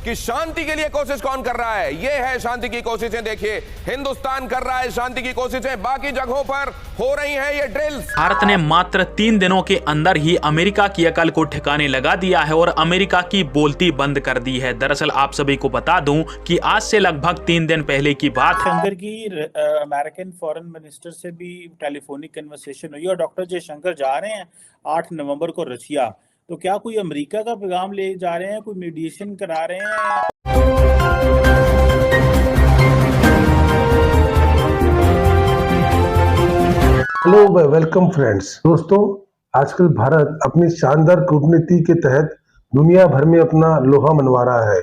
कि शांति के लिए कोशिश कौन कर रहा है। ये है शांति की कोशिशें। देखिए, हिंदुस्तान कर रहा है शांति की कोशिशें, बाकी जगहों पर हो रही हैं ये ड्रिल्स। भारत ने मात्र 3 दिनों के अंदर ही अमेरिका की अकल को ठिकाने लगा दिया है और अमेरिका की बोलती बंद कर दी है। दरअसल आप सभी को बता दूं कि आज से लगभग 3 दिन पहले की बात है। शंकर की अमेरिकन फॉरेन मिनिस्टर से भी टेलीफोनिक कन्वर्सेशन हुई और डॉक्टर जयशंकर जा रहे हैं 8 नवंबर को रशिया। तो क्या कोई अमेरिका का पैगाम ले जा रहे हैं, कोई मीडिएशन करा रहे हैं? Hello, welcome friends. दोस्तों, आजकल भारत अपनी शानदार कूटनीति के तहत दुनिया भर में अपना लोहा मनवा रहा है,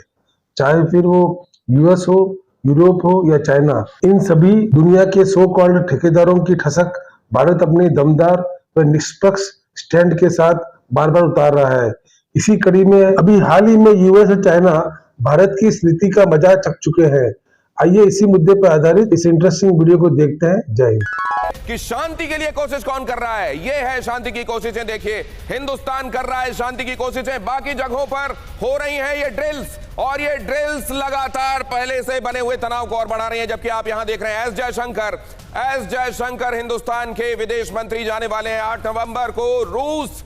चाहे फिर वो यूएस हो, यूरोप हो या चाइना। इन सभी दुनिया के सो कॉल्ड ठेकेदारों की ठसक भारत अपने दमदार व निष्पक्ष स्टैंड के साथ बार बार उतार रहा है। इसी कड़ी में अभी हाल ही में यूएस और चाइना भारत की इस नीति का मजाक चख चुके हैं। आइए इसी मुद्दे पर आधारित इस इंटरेस्टिंग वीडियो को देखते हैं। जय हिंद। कि शांति के लिए कोशिश कौन कर रहा है। ये है शांति की कोशिशें। देखिए, हिंदुस्तान कर रहा है शांति की कोशिशें, बाकी जगहों पर हो रही हैं ये ड्रिल्स। और ये ड्रिल्स लगातार पहले से बने हुए तनाव को और बढ़ा रही हैं। जबकि आप यहां देख रहे हैं एस जयशंकर हिंदुस्तान के विदेश मंत्री जाने वाले हैं 8 नवंबर को रूस।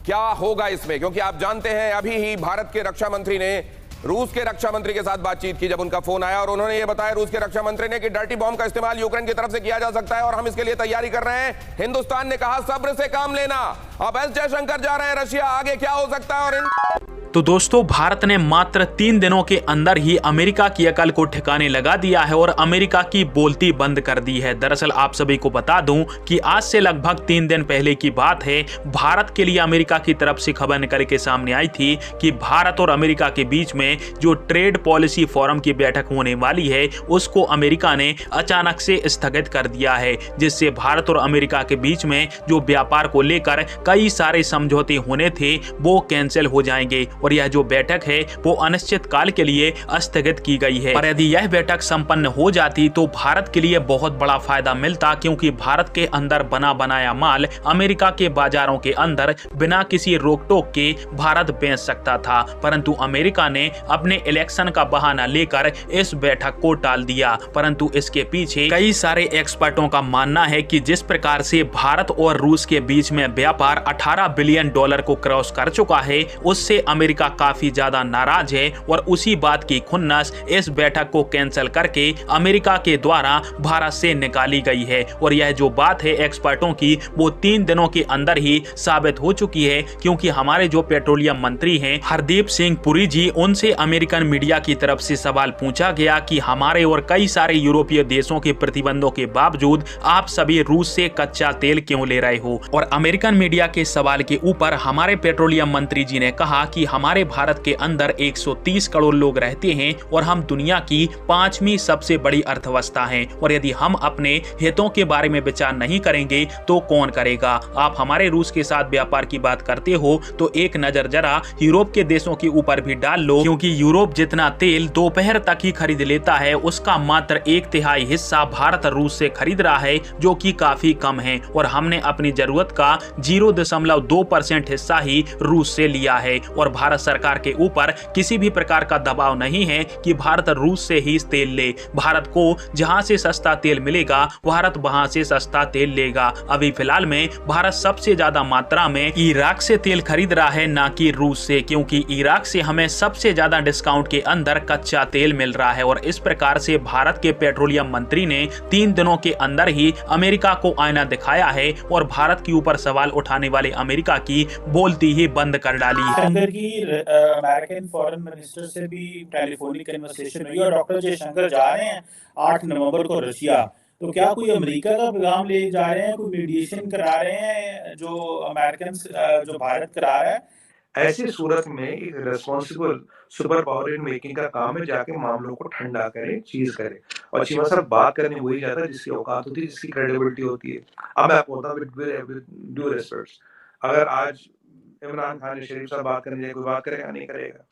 क्या होगा इसमें, क्योंकि आप जानते हैं अभी ही भारत के रक्षा मंत्री ने रूस के रक्षा मंत्री के साथ बातचीत की जब उनका फोन आया, और उन्होंने ये बताया रूस के रक्षा मंत्री ने कि डर्टी बॉम्ब का इस्तेमाल यूक्रेन की तरफ से किया जा सकता है और हम इसके लिए तैयारी कर रहे हैं। हिंदुस्तान ने कहा सब्र से काम लेना। अब एस जयशंकर जा रहे हैं रशिया, आगे क्या हो सकता है। और तो दोस्तों, भारत ने मात्र 3 दिनों के अंदर ही अमेरिका की अकल को ठिकाने लगा दिया है और अमेरिका की बोलती बंद कर दी है। दरअसल आप सभी को बता दूं कि आज से लगभग 3 दिन पहले की बात है। भारत के लिए अमेरिका की तरफ से खबर निकल के सामने आई थी कि भारत और अमेरिका के बीच में जो ट्रेड पॉलिसी फोरम की बैठक होने वाली है उसको अमेरिका ने अचानक से स्थगित कर दिया है, जिससे भारत और अमेरिका के बीच में जो व्यापार को लेकर कई सारे समझौते होने थे वो कैंसिल हो जाएंगे और यह जो बैठक है वो अनिश्चित काल के लिए स्थगित की गई है। पर यदि यह बैठक संपन्न हो जाती तो भारत के लिए बहुत बड़ा फायदा मिलता, क्योंकि भारत के अंदर बना बनाया माल अमेरिका के बाजारों के अंदर बिना किसी रोक टोक के भारत बेच सकता था। परंतु अमेरिका ने अपने इलेक्शन का बहाना लेकर इस बैठक को टाल दिया। परंतु इसके पीछे कई सारे एक्सपर्टों का मानना है कि जिस प्रकार से भारत और रूस के बीच में व्यापार 18 बिलियन डॉलर को क्रॉस कर चुका है, उससे अमेरिका काफी ज्यादा नाराज है और उसी बात की खुन्नस इस बैठक को कैंसिल करके अमेरिका के द्वारा भारत से निकाली गई है। और यह जो बात है एक्सपर्टों की वो 3 दिनों के अंदर ही साबित हो चुकी है, क्योंकि हमारे जो पेट्रोलियम मंत्री हैं हरदीप सिंह पुरी जी, उनसे अमेरिकन मीडिया की तरफ से सवाल पूछा गया कि हमारे और कई सारे यूरोपीय देशों के प्रतिबंधों के बावजूद आप सभी रूस से कच्चा तेल क्यों ले रहे हो। और अमेरिकन मीडिया के सवाल के ऊपर हमारे पेट्रोलियम मंत्री जी ने कहा कि हमारे भारत के अंदर 130 करोड़ लोग रहते हैं और हम दुनिया की 5वीं सबसे बड़ी अर्थव्यवस्था हैं, और यदि हम अपने हितों के बारे में विचार नहीं करेंगे तो कौन करेगा। आप हमारे रूस के साथ व्यापार की बात करते हो तो एक नजर जरा यूरोप के देशों के ऊपर भी डाल लो, क्योंकि यूरोप जितना तेल दोपहर तक ही खरीद लेता है उसका मात्र 1/3 हिस्सा भारत रूस से खरीद रहा है, जो कि काफी कम है। और हमने अपनी जरूरत का 0.2% हिस्सा ही रूस से लिया है और भारत सरकार के ऊपर किसी भी प्रकार का दबाव नहीं है कि भारत रूस से ही तेल ले। भारत को जहां से सस्ता तेल मिलेगा भारत वहां से सस्ता तेल लेगा। अभी फिलहाल में भारत सबसे ज्यादा मात्रा में इराक से तेल खरीद रहा है, ना कि रूस से, क्योंकि इराक से हमें सबसे ज्यादा डिस्काउंट के अंदर कच्चा तेल मिल रहा है। और इस प्रकार से भारत के पेट्रोलियम मंत्री ने 3 दिनों के अंदर ही अमेरिका को आईना दिखाया है और भारत के ऊपर सवाल उठाने वाले अमेरिका की बोलती ही बंद कर डाली है। अमेरिकन फॉरेन मिनिस्टर से भी टेलीफोनिक कन्वर्सेशन हुई और डॉक्टर जयशंकर जा रहे हैं 8 नवंबर को रशिया। तो क्या कोई अमेरिका का पैगाम ले जा रहे हैं, कोई मीडिएशन करा रहे हैं जो अमेरिकन जो भारत करा रहा है? ऐसी सूरत में एक responsible super power in making का काम है जाके मामलों को ठंडा करे, चीज करे। और चीमा साहब बात करने वही जाता है जिसकी औकात होती है, जिसकी क्रेडिबिलिटी होती है। अब मैं आपको बताऊं विद ड्यू रिस्पेक्ट, अगर आज इमरान खान शरीफ साहब बात करने जाए कोई बात करेगा? नहीं करेगा।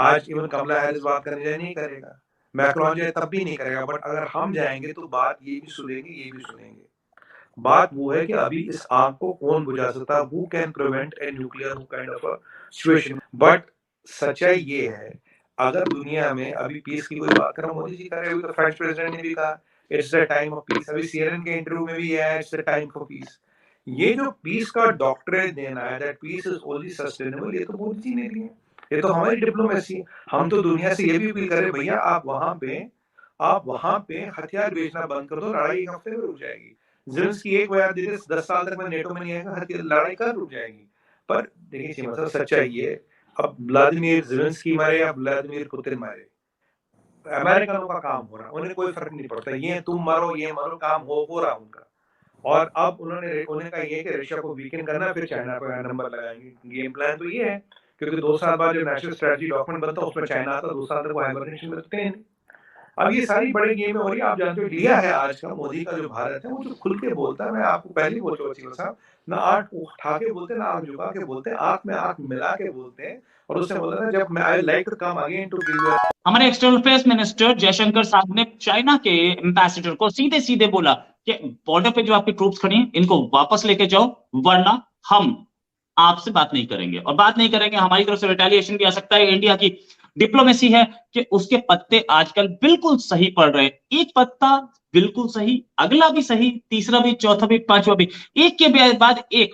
आज इवन कमला हैरिस बात करने जाए नहीं करेगा। मैक्रोन जाए तब भी नहीं करेगा। बट अगर हम जाएंगे तो बात ये भी सुनेंगे, ये भी सुनेंगे। बात वो है कि अभी इस आग को कौन बुझा सकता है, who can prevent a nuclear kind of a situation. But सच्चाई ये है अगर दुनिया में अभी पीस की कोई बात करो, मोदी जी कर रहे हैं, अभी तो फ्रेंच प्रेसिडेंट ने भी कहा it's the time of peace, अभी सीएनएन के इंटरव्यू में भी है it's the time for peace. ये जो पीस का डॉक्टरेट देना है that peace is only sustainable, ये तो मोदी जी ने दिए, ये तो हमारी डिप्लोमेसी है। हम तो दुनिया से ये भी अपील करें भैया आप वहां पे हथियार बेचना बंद कर दो, लड़ाई एक हफ्ते में रुक जाएगी। ज़ेलेंस्की एक बयान दे दे 10 साल तक मैं नेटो में नहीं आएगा, हथियार लड़ाई कब रुक जाएगी। पर देखिए मतलब सच्चाई ये, अब व्लादिमीर ज़ेलेंस्की मारे या व्लादिमीर पुतिन मारे, अमेरिकनों का काम हो रहा है, उन्हें कोई फर्क नहीं पड़ता, ये तुम मरो ये मरो, काम हो रहा उनका। और अब उन्होंने कहा ये कि रशिया को वीकेंड करना, फिर चाइना पर नंबर लगाएंगे। गेम प्लान तो ये है, क्योंकि 2 साल बाद जो नेशनल स्ट्रेटजी डॉक्यूमेंट बनता है उसमें चाइना आता है, 2 साल तक वो हाइबरनेशन में रखते हैं। अब ये सारी बड़ी गेम हो रही है। आप जानते हो लिया है आज का मोदी का जो भारत है, वो जो खुल के बोलता है, मैं आपको पहले ही बोल चुका वसीम साहब, ना आंख उठा के बोलते, ना आंख झुका के बोलते, आंख में आंख मिला के बोलते हैं। और उसने बोला था जब मैं I like to come again to give you. हमारे एक्सटर्नल अफेयर्स मिनिस्टर जयशंकर साहब ने चाइना के एम्बेसडर को सीधे सीधे बोला कि बॉर्डर पे जो आपकी ट्रूप्स खड़ी हैं इनको वापस लेके जाओ, वरना हम आपसे बात नहीं करेंगे, और बात नहीं करेंगे हमारी तरफ से रिटेलिएशन भी आ सकता है। इंडिया की डिप्लोमेसी है कि उसके पत्ते आजकल बिल्कुल सही पड़ रहे हैं, एक पत्ता बिल्कुल सही, अगला भी सही, तीसरा भी, चौथा भी, पांचवा भी, एक के बाद एक,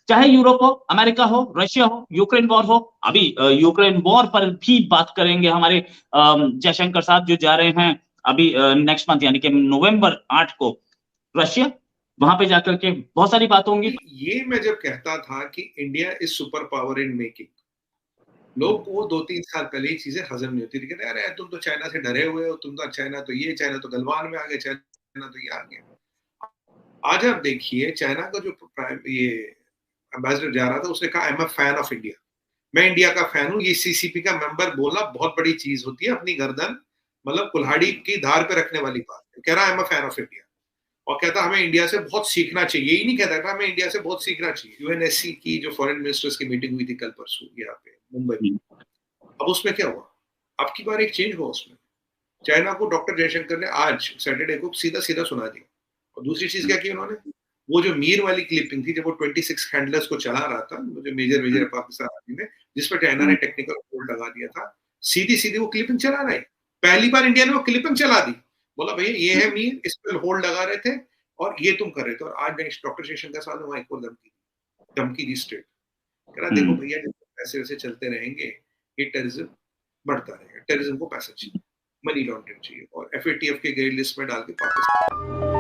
चाहे यूरोप हो, अमेरिका हो, रशिया हो, यूक्रेन वॉर हो। अभी यूक्रेन वॉर पर भी बात करेंगे हमारे जयशंकर साहब, जो जा रहे हैं अभी नेक्स्ट मंथ यानी कि नवंबर 8 को रशिया, वहां पे जाकर के बहुत सारी बात होंगी। ये मैं जब कहता था कि India is super power in making, लोग को 2-3 साल पहले ही चीजें हजम नहीं होती थी, कहते अरे तुम तो चाइना से डरे हुए हो, तुम तो चाइना तो ये, चाइना तो गलवान में आ गए, चाइना तो ये आ गया। आज आप देखिए चाइना का जो ये एम्बेसडर जा रहा था, उसने कहा I am a fan of India, मैं इंडिया का फैन हूँ। ये सीसीपी का मेंबर बोलना बहुत बड़ी चीज होती है, अपनी गर्दन मतलब कुल्हाड़ी की धार पे रखने वाली बात है। कह रहा I am a fan of India, और कहता हमें इंडिया से बहुत सीखना चाहिए। यही नहीं कहता था हमें इंडिया से बहुत सीखना चाहिए। यूएनएससी की जो फॉरेन मिनिस्टर्स की मीटिंग हुई थी कल परसों यहाँ पे मुंबई में, अब उसमें क्या हुआ, अब की बार एक चेंज हुआ उसमें। चाइना को डॉक्टर जयशंकर ने आज सैटरडे को सीधा सीधा सुना दिया। और दूसरी चीज क्या की उन्होंने, वो जो मीर वाली क्लिपिंग थी जब वो 26 हैंडलर्स को चला रहा था, जो मेजर पाकिस्तान आर्मी में, जिस पर चाइना ने टेक्निकल होल्ड लगा दिया था, सीधी सीधी वो क्लिपिंग चला रहे। पहली बार इंडिया ने वो क्लिपिंग चला दी, बोला भैया ये है मीर, इस पर होल्ड लगा रहे थे और ये तुम कर रहे थे। और आज डॉक्टर जयशंकर साहब ने वहां एक और धमकी दी स्ट्रेट, कह रहा देखो भैया जब ऐसे वैसे चलते रहेंगे ये टेररिज्म बढ़ता रहेगा, टेररिज्म को पैसा चाहिए, मनी लॉन्ड्रिंग चाहिए, और FATF के ग्रे लिस्ट में डाल के पाकिस्तान